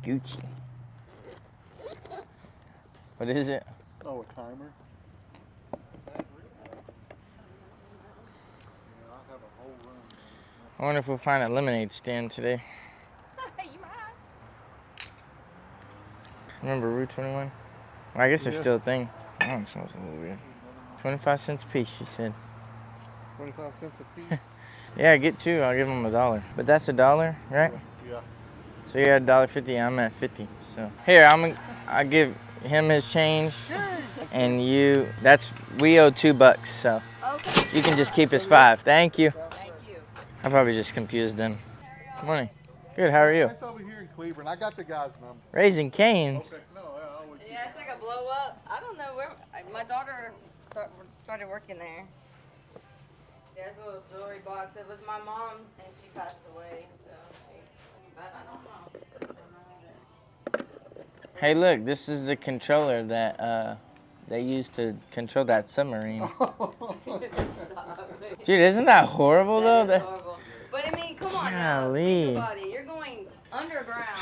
Gucci. What is it? Oh, a timer. I wonder if we'll find a lemonade stand today. You might. Remember Route 21? Well, I guess they're Yeah. still a thing. Oh, it smells a little weird. 25 cents a piece, she said. 25 cents a piece? Yeah, get two. I'll give them $1. But that's $1, right? Yeah. So you're at $1.50. I'm at 50. So here, I'll give him his change, and you. We owe $2. So Okay. you can just keep his 5. Thank you. Thank you. I probably just confused them. Good morning. Good. How are you? It's over here in Cleveland. I got the guy's number. Raising Cane's. Okay. No, I always. Yeah, it's like a blow up. I don't know where my daughter started working there. Yeah, it's a little jewelry box. It was my mom's, and she passed away. So, but I don't know. Hey, look. This is the controller that they used to control that submarine. Dude, isn't that horrible though? That is horrible. But I mean, come on now. Golly. Think about it. You're going underground.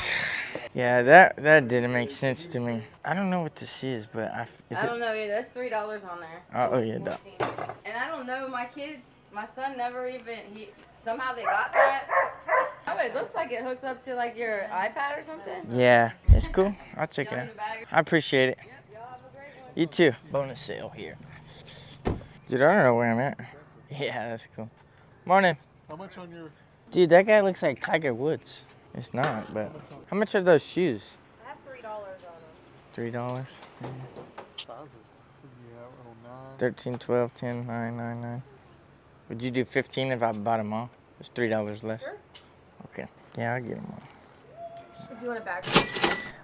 Yeah, that didn't make sense to me. I don't know what this is, but I don't know either. That's $3 on there. Oh yeah, dog. And I don't know. My son never even. Somehow they got that. Oh, it looks like it hooks up to like your iPad or something. Yeah, it's cool. I'll check it Y'all out. need a bag? I appreciate it. Yep, y'all have a great one. You too. Bonus sale here. Dude, I don't know where I'm at. Yeah, that's cool. Morning. How much on your? Dude, that guy looks like Tiger Woods. It's not, but how much are those shoes? I have $3 on them. $3. Sizes? Yeah, 9. 13, 12, 10, 9, 9, 9. Would you do 15 if I bought them all? It's $3 less. Sure. Okay. Yeah, I'll get them all. Do you want a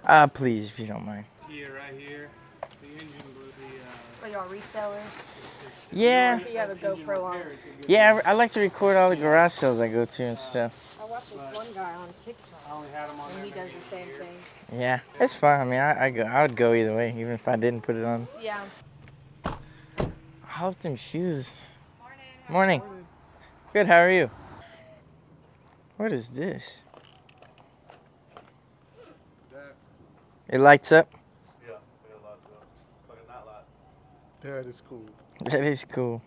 bag? Please, if you don't mind. Here, right here. The engine blew Are y'all resellers? Yeah. So you have a GoPro on. Yeah, I like to record all the garage sales I go to and stuff. I watched this one guy on TikTok, I only had them on and there he does maybe the same a year. thing. Yeah, it's fun. I mean, I would go either way, even if I didn't put it on. Yeah. I hope them shoes. Morning. Good. How are you? What is this? That's It lights up. Yeah, lots of fucking not lot. that is cool. That is cool.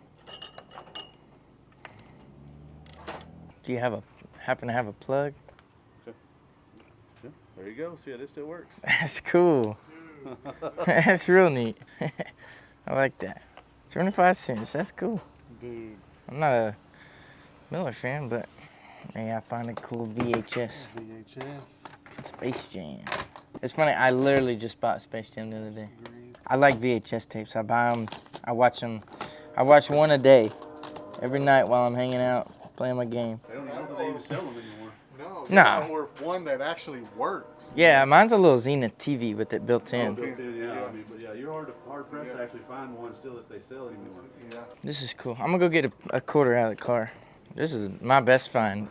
Do you happen to have a plug? Yeah, there you go. See how this still works. That's cool. That's real neat. I like that. 25 cents. That's cool. Dude. I'm not a Miller fan, but hey, I find a cool VHS. VHS. Space Jam. It's funny, I literally just bought Space Jam the other day. I like VHS tapes. I buy them, I watch them. I watch one a day, every night while I'm hanging out, playing my game. I don't know that they even sell them anymore. No. Or one that actually works. Yeah, mine's a little Zenith TV with it built in. Built in, yeah. I mean, but yeah, you're hard pressed to actually find one still that they sell anymore. Yeah. This is cool. I'm gonna go get a quarter out of the car. This is my best find.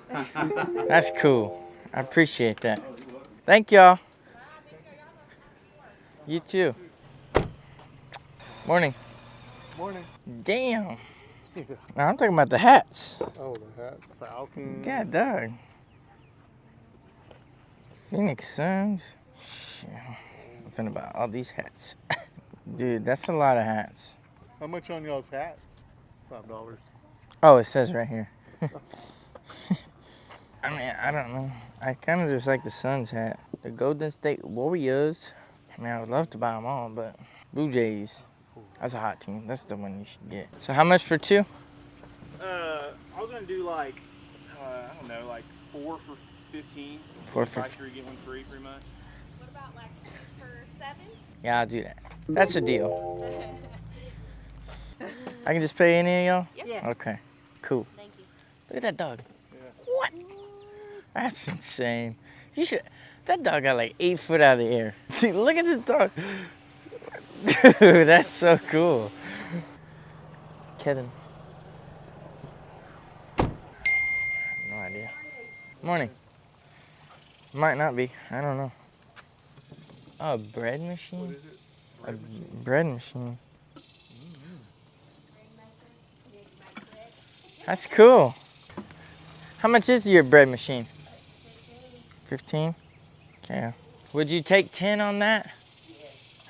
That's cool. I appreciate that. Thank y'all. You too. Morning. Morning. Damn. Now I'm talking about the hats. Oh, the hat. Falcon. God dog. Phoenix Suns. Shit. I'm finna buy all these hats. Dude, that's a lot of hats. How much on y'all's hats? $5. Oh, it says right here. I mean, I don't know. I kind of just like the Suns hat. The Golden State Warriors. I mean, I would love to buy them all, but Blue Jays. That's a hot team. That's the one you should get. So how much for two? I was gonna do like, I don't know, like 4 for 15. 4 for Buy 3, get 1 free, pretty much. What about like for 7? Yeah, I'll do that. That's a deal. I can just pay any of y'all? Yes. Okay, cool. Thank you. Look at that dog. Yeah. What? That's insane. You should. That dog got like 8 foot out of the air. See, look at this dog. Dude, that's so cool. Kevin. No idea. Morning. Might not be. I don't know. Oh, a bread machine? What is it? A bread machine. That's cool. How much is your bread machine? 15? Okay. Would you take 10 on that?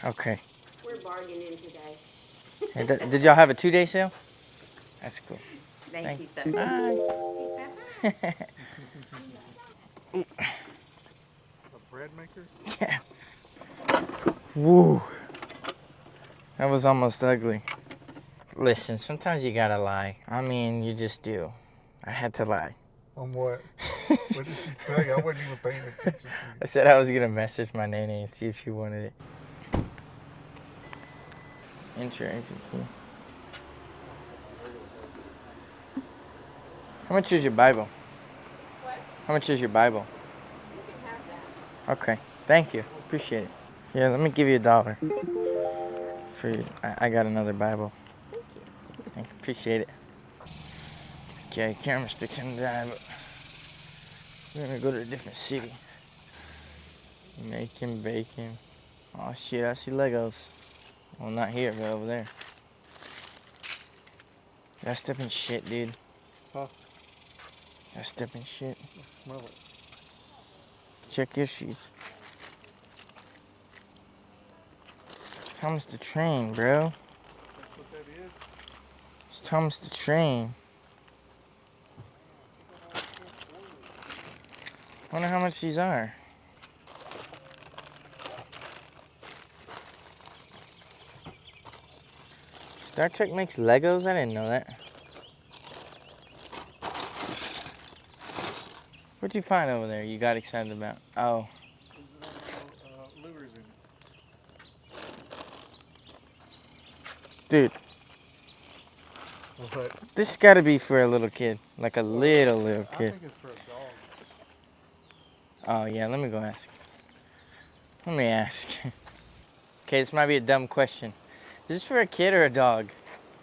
Okay. We're bargaining today. Hey, did y'all have a 2-day sale? That's cool. Thank you, sir. Bye. A bread maker? Yeah. Woo. That was almost ugly. Listen, sometimes you gotta lie. I mean, you just do. I had to lie. On what? What did she say? I wasn't even paying attention to you. I said I was gonna message my nanny and see if she wanted it. Enter exit key. How much is your Bible? What? How much is your Bible? You can have that. Okay, thank you. Appreciate it. Yeah, let me give you $1 for you. I got another Bible. Thank you. Appreciate it. Okay, camera's fixing to die, but we're gonna go to a different city. Making bacon. Oh shit, I see Legos. Well, not here, but over there. Did I step in shit, dude? Huh? Did I step in shit? I smell it. Check your shoes. Thomas the Train, bro. That's what that is? It's Thomas the Train. Wonder how much these are. Star Trek makes Legos? I didn't know that. What'd you find over there you got excited about? Oh, Lures in it. dude. What? This gotta be for a little kid. Like a little I kid. think it's for a dog. Oh, yeah, let me go ask. Let me ask. Okay, this might be a dumb question. Is this for a kid or a dog?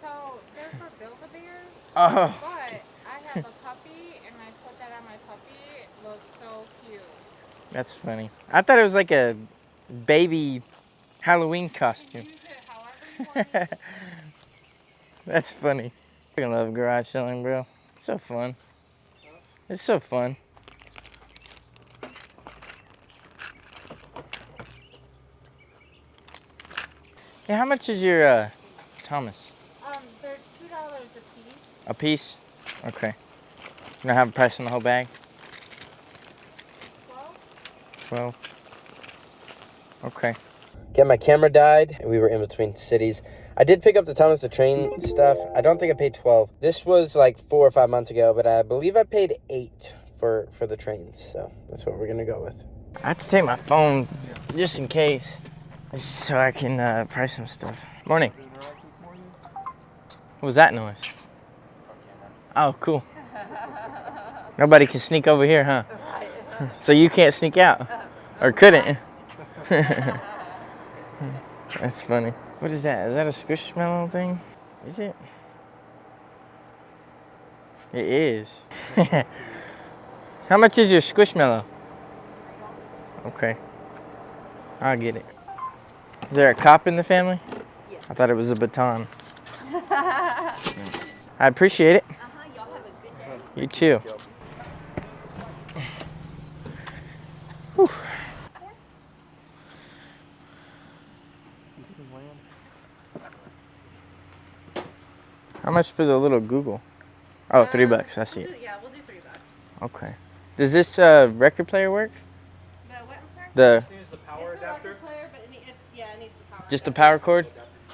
So they're for Build-A-Bears, Oh, but I have a puppy and I put that on my puppy. It looks so cute. that's funny. I thought it was like a baby Halloween You costume. use it however you want to. That's funny. I love garage selling, bro. It's so fun. It's so fun. Hey, how much is your Thomas? They're $2 a piece. A piece? Okay. You don't have a price on the whole bag? 12. 12. Okay. Yeah, my camera died. We were in between cities. I did pick up the Thomas the Train stuff. I don't think I paid 12. This was like 4 or 5 months ago, but I believe I paid 8 for the trains. So that's what we're gonna go with. I have to take my phone just in case, so I can price some stuff. Morning. What was that noise? Oh, cool. Nobody can sneak over here, huh? So you can't sneak out, or couldn't? That's funny. What is that? Is that a squishmallow thing? Is it? It is. How much is your squishmallow? Okay. I'll get it. Is there a cop in the family? Yeah. I thought it was a baton. I appreciate it. Y'all have a good day. You too. Whew. How much for the little Google? Oh, $3. I see it. Yeah, we'll do $3. Okay. Does this record player work? The what, I'm sorry? The Use the power It's a adapter. record player, but it needs the power. just the power cord?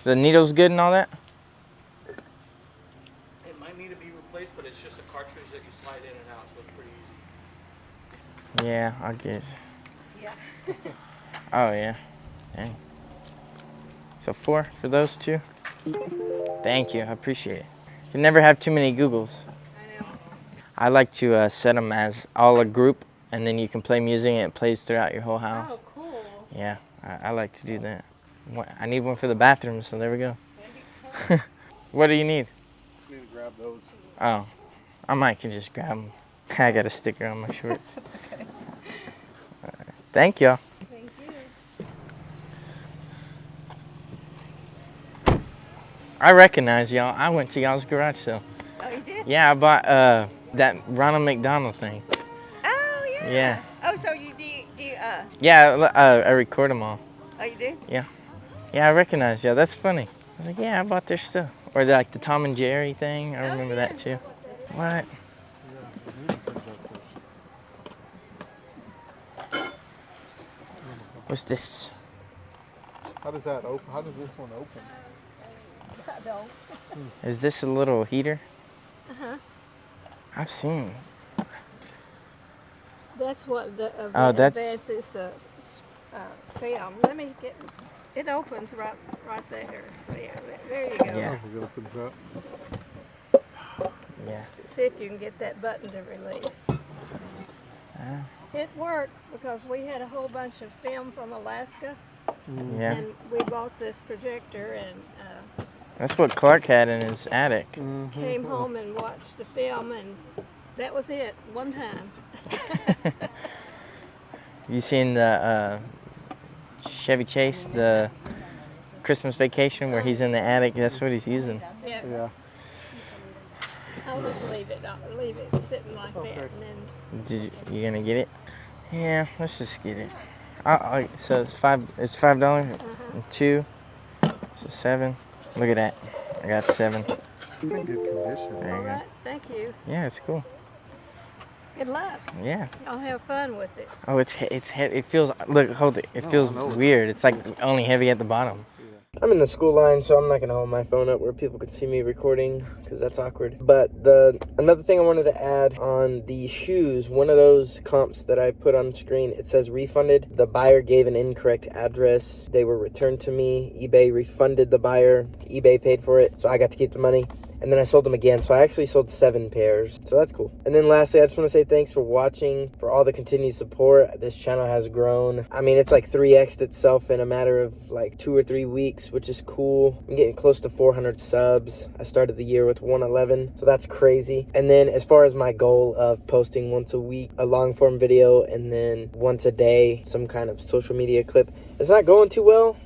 The needle's good and all that? It might need to be replaced, but it's just a cartridge that you slide in and out, so it's pretty easy. Yeah, I guess. Yeah. Oh yeah. Dang. So 4 for those two? Thank you, I appreciate it. You can never have too many Googles. I know. I like to set them as all a group, and then you can play music and it plays throughout your whole house. Oh, cool. Yeah, I like to do that. I need one for the bathroom, so there we go. What do you need? Need to grab those. Oh, I might can just grab them. I got a sticker on my shorts. Okay. Thank y'all. Thank you. I recognize y'all. I went to y'all's garage sale. Oh, you did? Yeah, I bought that Ronald McDonald thing. Oh, yeah. Yeah. Oh, so you Yeah, I record them all. oh, you do? Yeah, I recognize. Yeah, that's funny. I was like, yeah, I bought their stuff. Or like the Tom and Jerry thing. I remember that too. What? What's this? How does that open? How does this one open? Is this a little heater? Uh-huh. I've seen. That's what Oh, that's- advances the film. Let me get. It opens right there. Yeah, there you go. Yeah. Oh, it opens up. Yeah. See if you can get that button to release. It works because we had a whole bunch of film from Alaska, Yeah. and we bought this projector and That's what Clark had in his attic. came home and watched the film, and that was it. One time. You seen the Chevy Chase, the Christmas Vacation, where he's in the attic? That's what he's using. Yeah. Yeah. I'll just leave it. I'll leave it sitting like that, and then. You gonna get it? Yeah, let's just get it. So it's $5. And 2, so 7. Look at that. I got 7. It's in good condition. There All you go. right. Thank you. Yeah, it's cool. Good luck. Yeah. Y'all have fun with it. Oh, it's heavy. It feels. Look, hold it. It feels I know. weird. It's like only heavy at the bottom. I'm in the school line, so I'm not gonna hold my phone up where people could see me recording, because that's awkward. But another thing I wanted to add on the shoes, one of those comps that I put on the screen, it says refunded. The buyer gave an incorrect address. They were returned to me. eBay refunded the buyer. eBay paid for it, so I got to keep the money. And then I sold them again, so I actually sold 7 pairs, so that's cool. And then lastly, I just want to say thanks for watching, for all the continued support. This channel has grown. I mean, it's like 3x'd itself in a matter of like 2 or 3 weeks, which is cool. I'm getting close to 400 subs. I started the year with 111, so that's crazy. And then as far as my goal of posting once a week, a long form video, and then once a day, some kind of social media clip, it's not going too well.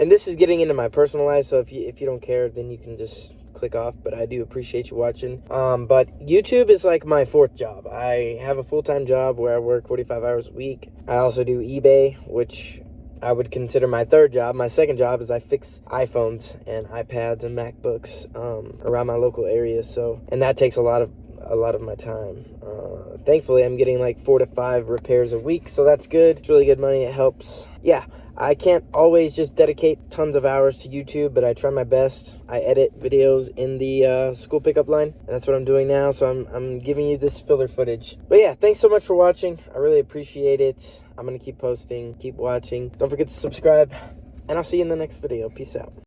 And this is getting into my personal life, so if you don't care, then you can just click off, but I do appreciate you watching. But YouTube is like my 4th job. I have a full-time job where I work 45 hours a week. I also do eBay, which I would consider my 3rd job. My 2nd job is I fix iPhones and iPads and MacBooks around my local area, and that takes a lot of my time. Thankfully, I'm getting like 4 to 5 repairs a week, so that's good. It's really good money. It helps. Yeah, I can't always just dedicate tons of hours to YouTube, but I try my best. I edit videos in the school pickup line, and that's what I'm doing now, so I'm giving you this filler footage. But yeah, thanks so much for watching. I really appreciate it. I'm going to keep posting, keep watching. Don't forget to subscribe, and I'll see you in the next video. Peace out.